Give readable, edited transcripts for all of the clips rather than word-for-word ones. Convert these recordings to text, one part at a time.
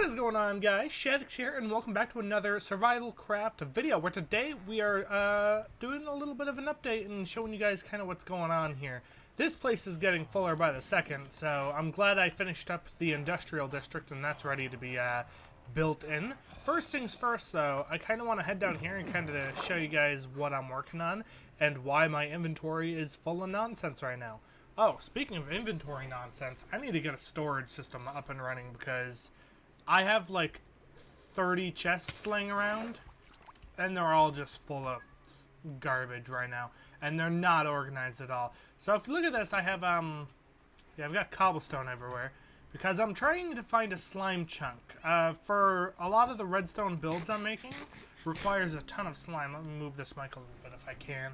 What is going on, guys? Shaddix here, and welcome back to another SurvivalCraft video, where today we are doing a little bit of an update and showing you guys kind of what's going on here. This place is getting fuller by the second, so I'm glad I finished up the industrial district and that's ready to be built in. First things first, though, I kind of want to head down here and kind of show you guys what I'm working on and why my inventory is full of nonsense right now. Oh, speaking of inventory nonsense, I need to get a storage system up and running because I have like 30 chests laying around and they're all just full of garbage right now and they're not organized at all. So if you look at this, I have I've got cobblestone everywhere because I'm trying to find a slime chunk. For a lot of the redstone builds I'm making requires a ton of slime. Let me move this mic a little bit if I can.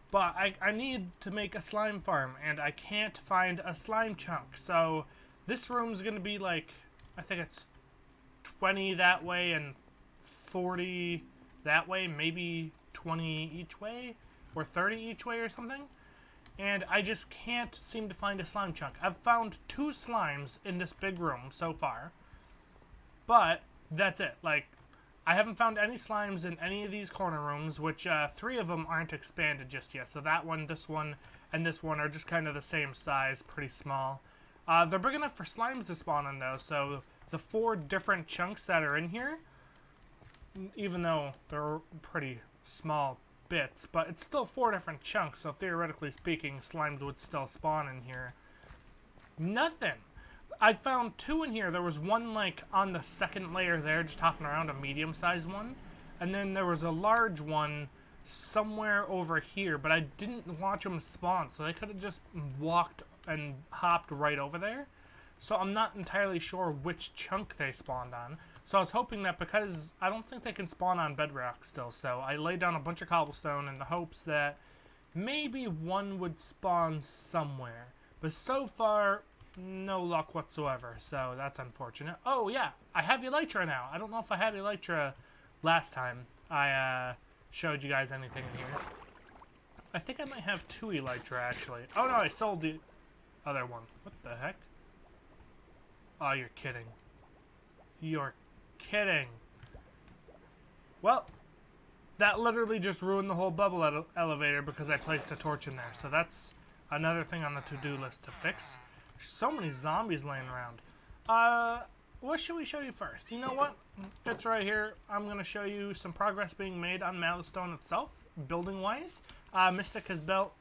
But I need to make a slime farm, and I can't find a slime chunk. So this room's going to be like, I think it's 20 that way and 40 that way, maybe 20 each way, or 30 each way or something. And I just can't seem to find a slime chunk. I've found 2 slimes in this big room so far, but that's it. Like, I haven't found any slimes in any of these corner rooms, which 3 of them aren't expanded just yet. So that one, this one, and this one are just kind of the same size, pretty small. They're big enough for slimes to spawn in, though. So the 4 different chunks that are in here, even though they're pretty small bits, but it's still 4 different chunks. So theoretically speaking, slimes would still spawn in here. Nothing. I found 2 in here. There was one like on the second layer there, just hopping around, a medium-sized one. And then there was a large one somewhere over here, but I didn't watch them spawn, so they could have just walked and hopped right over there. So I'm not entirely sure which chunk they spawned on. So I was hoping that, because I don't think they can spawn on bedrock still, so I laid down a bunch of cobblestone in the hopes that maybe one would spawn somewhere. But so far, no luck whatsoever, so that's unfortunate. Oh yeah, I have elytra now. I don't know if I had elytra last time I showed you guys anything in here. I think I might have 2 elytra actually. Oh no, I sold the other one. What the heck? Oh, you're kidding. You're kidding. Well, that literally just ruined the whole bubble elevator because I placed a torch in there. So that's another thing on the to-do list to fix. So many zombies laying around. What should we show you first? You know what? It's right here. I'm going to show you some progress being made on Malastone itself, building-wise. Mystic has built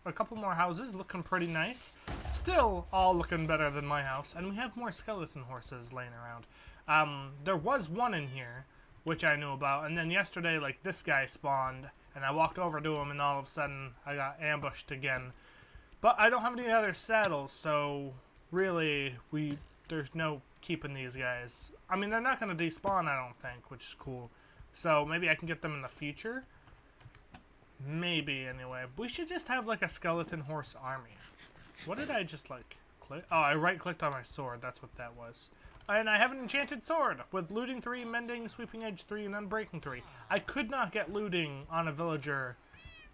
a couple more houses, looking pretty nice. Still all looking better than my house. And we have more skeleton horses laying around. There was one in here, which I knew about. And then yesterday, like, this guy spawned, and I walked over to him, and all of a sudden, I got ambushed again. But I don't have any other saddles, so really, there's no keeping these guys. I mean, they're not going to despawn, I don't think, which is cool. So maybe I can get them in the future. Maybe, anyway. We should just have, like, a skeleton horse army. What did I just, like, click? Oh, I right-clicked on my sword. That's what that was. And I have an enchanted sword with looting 3, mending, sweeping edge 3, and unbreaking 3. I could not get looting on a villager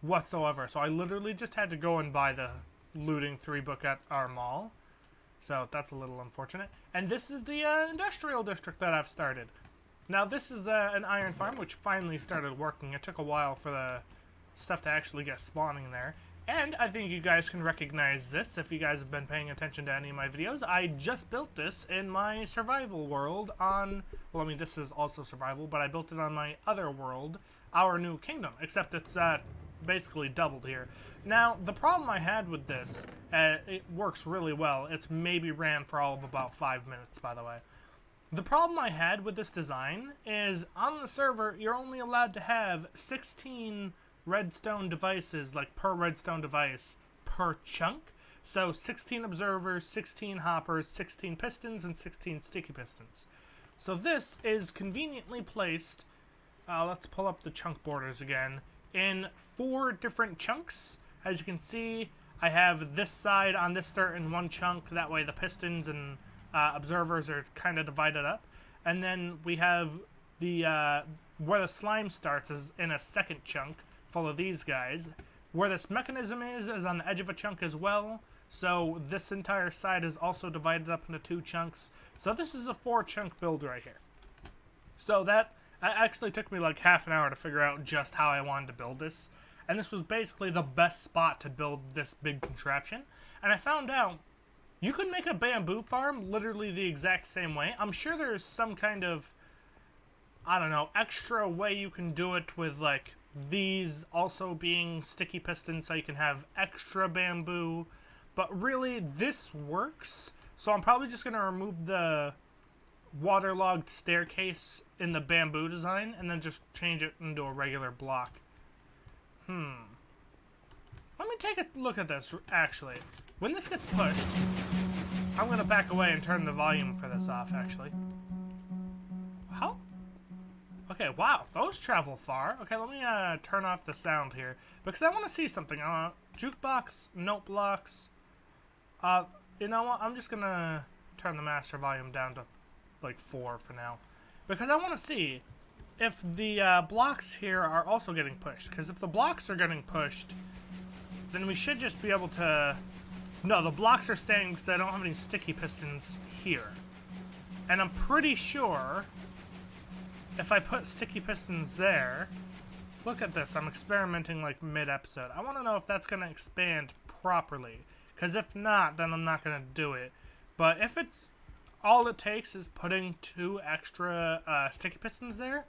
whatsoever, so I literally just had to go and buy the looting 3 book at our mall. So that's a little unfortunate. And this is the industrial district that I've started. Now this is an iron farm which finally started working. It took a while for the stuff to actually get spawning there. And I think you guys can recognize this if you guys have been paying attention to any of my videos. I just built this in my survival world on, well, I mean, this is also survival, but I built it on my other world, Our New Kingdom, except it's basically doubled here. Now, the problem I had with this, it works really well. It's maybe ran for all of about 5 minutes, by the way. The problem I had with this design is on the server, you're only allowed to have 16 redstone devices, like per redstone device, per chunk. So 16 observers, 16 hoppers, 16 pistons, and 16 sticky pistons. So this is conveniently placed, let's pull up the chunk borders again, in 4 different chunks. As you can see, I have this side on this certain one chunk. That way the pistons and observers are kind of divided up. And then we have the where the slime starts is in a second chunk full of these guys. Where this mechanism is on the edge of a chunk as well. So this entire side is also divided up into 2 chunks. So this is a 4-chunk build right here. So that actually took me like half an hour to figure out just how I wanted to build this. And this was basically the best spot to build this big contraption. And I found out you could make a bamboo farm literally the exact same way. I'm sure there's some kind of, I don't know, extra way you can do it with like these also being sticky pistons so you can have extra bamboo. But really, this works. So I'm probably just going to remove the waterlogged staircase in the bamboo design and then just change it into a regular block. Let me take a look at this, actually. When this gets pushed, I'm going to back away and turn the volume for this off, actually. How? Okay, wow, those travel far. Okay, let me turn off the sound here, because I want to see something. Jukebox, note blocks. You know what? I'm just going to turn the master volume down to like 4 for now, because I want to see if the blocks here are also getting pushed, because if the blocks are getting pushed, then we should just be able to... No, the blocks are staying because I don't have any sticky pistons here. And I'm pretty sure if I put sticky pistons there... Look at this, I'm experimenting like mid-episode. I want to know if that's going to expand properly, because if not, then I'm not going to do it. But if it's... all it takes is putting 2 extra sticky pistons there,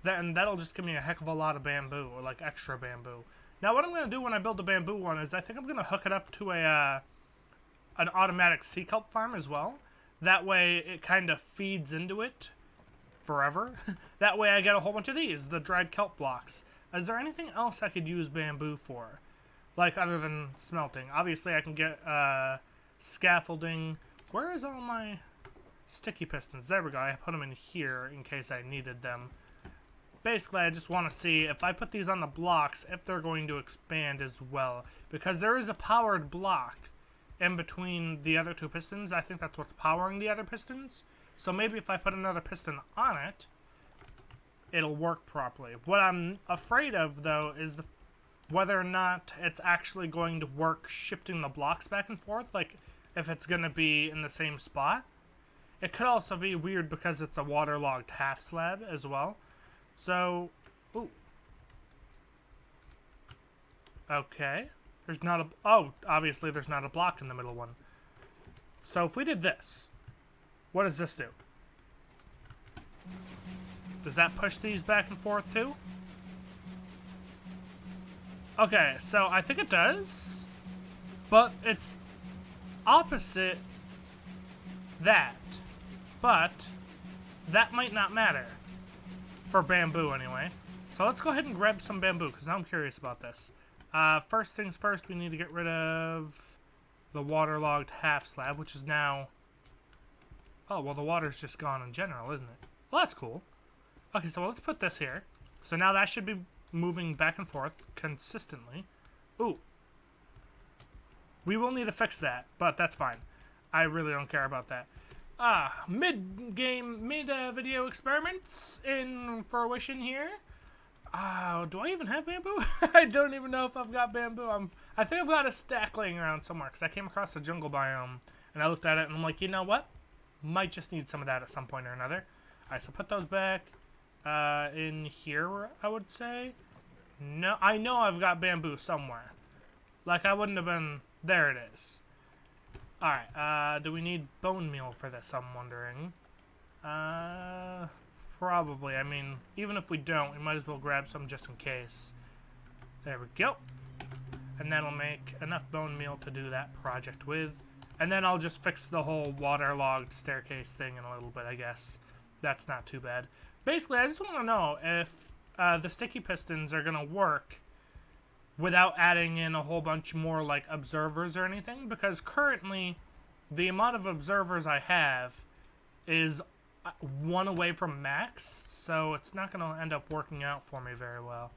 then that'll just give me a heck of a lot of bamboo, or like extra bamboo. Now what I'm going to do when I build the bamboo one is I think I'm going to hook it up to a an automatic sea kelp farm as well. That way it kind of feeds into it forever. That way I get a whole bunch of these, the dried kelp blocks. Is there anything else I could use bamboo for? Like other than smelting? Obviously I can get scaffolding. Where is all my... sticky pistons? There we go. I put them in here in case I needed them. Basically, I just want to see if I put these on the blocks, if they're going to expand as well. Because there is a powered block in between the other 2 pistons. I think that's what's powering the other pistons. So maybe if I put another piston on it, it'll work properly. What I'm afraid of, though, is whether or not it's actually going to work shifting the blocks back and forth. Like, if it's going to be in the same spot. It could also be weird because it's a waterlogged half slab as well. So, ooh. Okay. There's not a... Oh, obviously there's not a block in the middle one. So if we did this, what does this do? Does that push these back and forth too? Okay, so I think it does. But it's opposite that. But that might not matter. For bamboo, anyway. So let's go ahead and grab some bamboo, because I'm curious about this. First things first, we need to get rid of the waterlogged half slab, which is now... Oh, well, the water's just gone in general, isn't it? Well, that's cool. Okay, so let's put this here. So now that should be moving back and forth consistently. Ooh. We will need to fix that, but that's fine. I really don't care about that. Mid-game, mid-video experiments in fruition here. Do I even have bamboo? I don't even know if I've got bamboo. I think I've got a stack laying around somewhere, because I came across the jungle biome, and I looked at it, and I'm like, you know what? Might just need some of that at some point or another. Alright, so put those back in here, I would say. No, I know I've got bamboo somewhere. Like, I wouldn't have been... There it is. Alright, do we need bone meal for this, I'm wondering? Probably. I mean, even if we don't, we might as well grab some just in case. There we go. And that'll make enough bone meal to do that project with. And then I'll just fix the whole waterlogged staircase thing in a little bit, I guess. That's not too bad. Basically, I just want to know if the sticky pistons are going to work without adding in a whole bunch more, like, observers or anything. Because currently, the amount of observers I have is 1 away from max. So it's not going to end up working out for me very well.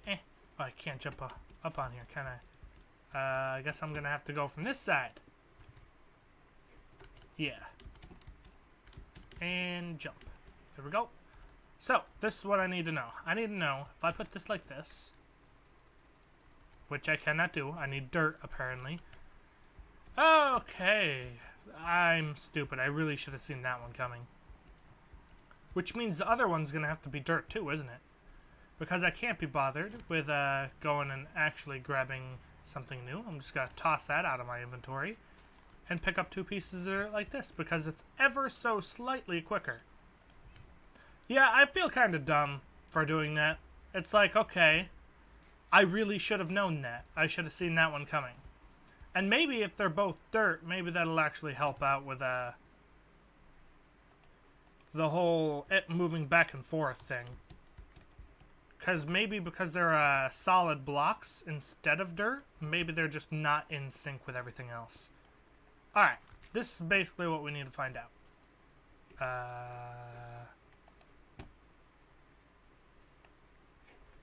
Oh, I can't jump up on here, can I? I guess I'm going to have to go from this side. Yeah. And jump. There we go. So, this is what I need to know. I need to know if I put this like this, which I cannot do. I need dirt, apparently. Okay. I'm stupid. I really should have seen that one coming. Which means the other one's going to have to be dirt too, isn't it? Because I can't be bothered with going and actually grabbing something new. I'm just going to toss that out of my inventory and pick up 2 pieces of dirt like this because it's ever so slightly quicker. Yeah, I feel kind of dumb for doing that. It's like, okay, I really should have known that. I should have seen that one coming. And maybe if they're both dirt, maybe that'll actually help out with the whole it moving back and forth thing. Because maybe because they're solid blocks instead of dirt, maybe they're just not in sync with everything else. Alright, this is basically what we need to find out.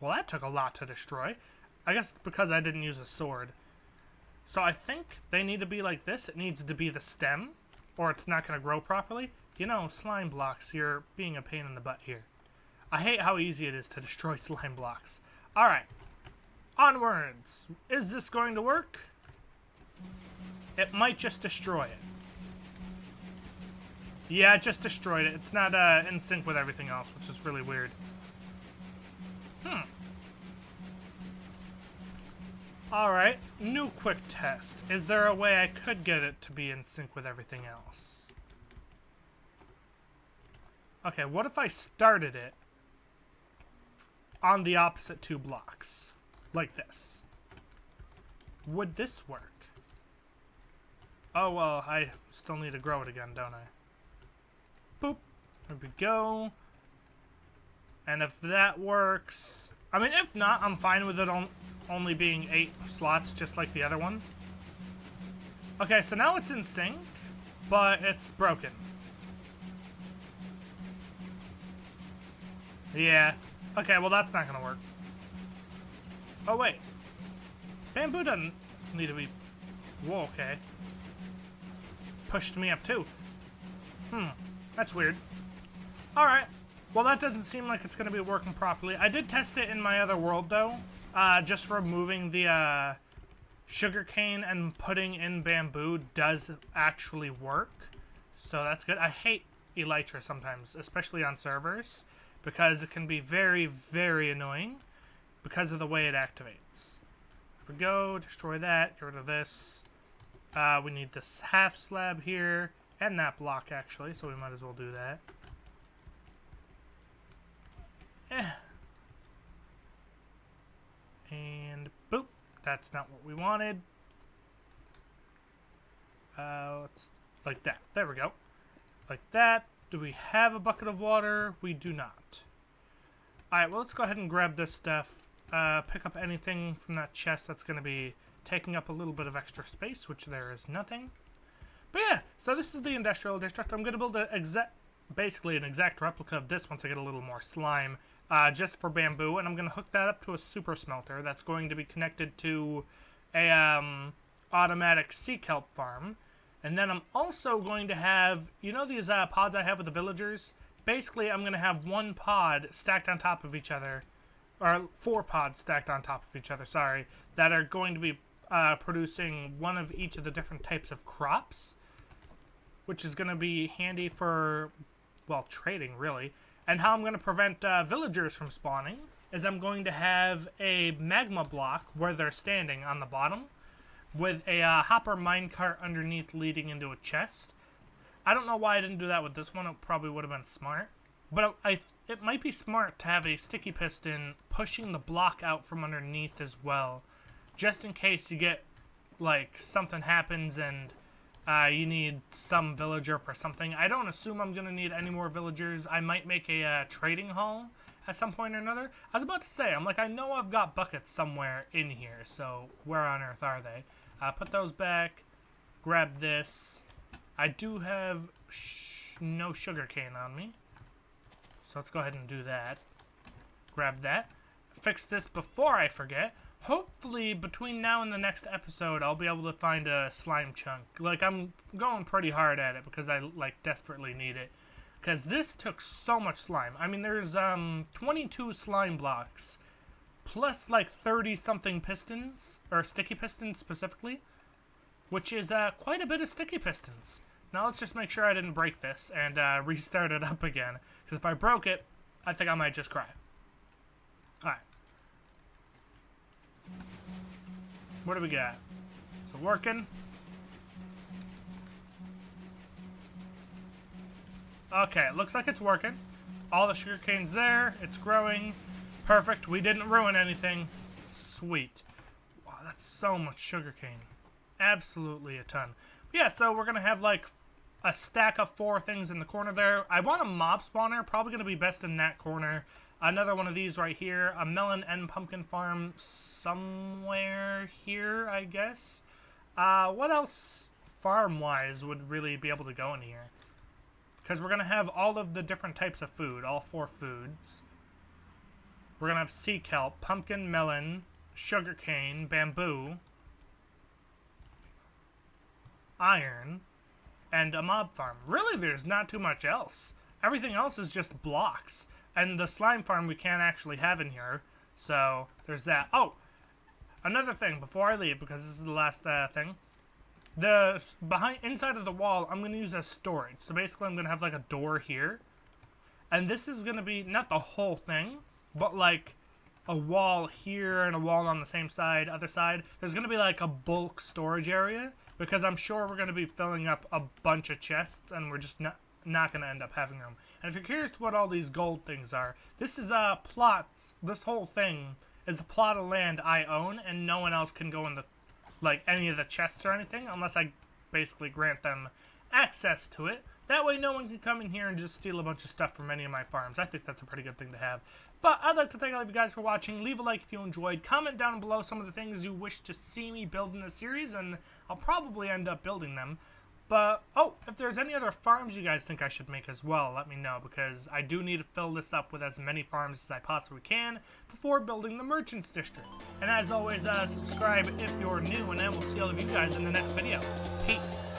Well, that took a lot to destroy. I guess it's because I didn't use a sword. So I think they need to be like this. It needs to be the stem, or it's not going to grow properly. You know, slime blocks, you're being a pain in the butt here. I hate how easy it is to destroy slime blocks. Alright, onwards. Is this going to work? It might just destroy it. Yeah, it just destroyed it. It's not in sync with everything else, which is really weird. Alright, new quick test. Is there a way I could get it to be in sync with everything else? Okay, what if I started it on the opposite 2 blocks? Like this. Would this work? Oh, well, I still need to grow it again, don't I? Boop. There we go. And if that works... I mean, if not, I'm fine with it only being 8 slots, just like the other one. Okay, so now it's in sync, but it's broken. Yeah. Okay, well, that's not gonna work. Oh, wait. Bamboo doesn't need to be... Whoa, okay. Pushed me up, too. That's weird. Alright. Well, that doesn't seem like it's going to be working properly. I did test it in my other world, though. Just removing the sugarcane and putting in bamboo does actually work. So that's good. I hate elytra sometimes, especially on servers, because it can be very, very annoying because of the way it activates. Here we go. Destroy that. Get rid of this. We need this half slab here and that block, actually, so we might as well do that. And boop. That's not what we wanted. Let's like that. There we go. Like that. Do we have a bucket of water? We do not. Alright, well, let's go ahead and grab this stuff. Pick up anything from that chest that's going to be taking up a little bit of extra space, which there is nothing. But yeah, so this is the industrial district. I'm going to build basically an exact replica of this once I get a little more slime. Just for bamboo, and I'm going to hook that up to a super smelter that's going to be connected to a automatic sea kelp farm. And then I'm also going to have, you know these pods I have with the villagers? Basically, I'm going to have 1 pod stacked on top of each other, or 4 pods stacked on top of each other, sorry, that are going to be producing one of each of the different types of crops, which is going to be handy for, well, trading, really. And how I'm going to prevent villagers from spawning is I'm going to have a magma block where they're standing on the bottom with a hopper minecart underneath leading into a chest. I don't know why I didn't do that with this one. It probably would have been smart. But it might be smart to have a sticky piston pushing the block out from underneath as well. Just in case you get, like, something happens and you need some villager for something. I don't assume I'm going to need any more villagers. I might make a trading hall at some point or another. I was about to say, I'm like, I know I've got buckets somewhere in here, so where on earth are they? Put those back. Grab this. I do have no sugarcane on me, so let's go ahead and do that. Grab that. Fix this before I forget. Hopefully, between now and the next episode, I'll be able to find a slime chunk. Like, I'm going pretty hard at it because I, like, desperately need it. Because this took so much slime. I mean, there's 22 slime blocks, plus, like, 30-something pistons, or sticky pistons specifically. which is quite a bit of sticky pistons. Now let's just make sure I didn't break this and restart it up again, because if I broke it, I think I might just cry. Alright. What do we got? Is it working? Okay, it looks like it's working. All the sugarcane's there. It's growing. Perfect. We didn't ruin anything. Sweet. Wow, that's so much sugarcane. Absolutely a ton. Yeah, so we're going to have like a stack of 4 things in the corner there. I want a mob spawner. Probably going to be best in that corner. Another one of these right here. A melon and pumpkin farm somewhere here, I guess. What else farm-wise would really be able to go in here? Because we're going to have all of the different types of food, all 4 foods. We're going to have sea kelp, pumpkin, melon, sugarcane, bamboo, iron, and a mob farm. Really, there's not too much else. Everything else is just blocks. And the slime farm we can't actually have in here. So, there's that. Oh! Another thing before I leave, because this is the last thing. The inside of the wall, I'm going to use as storage. So basically, I'm going to have like a door here. And this is going to be not the whole thing, but like a wall here and a wall on the same side, other side. There's going to be like a bulk storage area, because I'm sure we're going to be filling up a bunch of chests, and we're just not going to end up having room. And if you're curious to what all these gold things are, this is plots. This whole thing is a plot of land I own, and no one else can go in the like any of the chests or anything, unless I basically grant them access to it. That way no one can come in here and just steal a bunch of stuff from any of my farms. I think that's a pretty good thing to have. But I'd like to thank all of you guys for watching. Leave a like if you enjoyed. Comment down below some of the things you wish to see me build in the series, and I'll probably end up building them. But, oh, if there's any other farms you guys think I should make as well, let me know, because I do need to fill this up with as many farms as I possibly can before building the Merchants District. And as always, subscribe if you're new, and I will see all of you guys in the next video. Peace.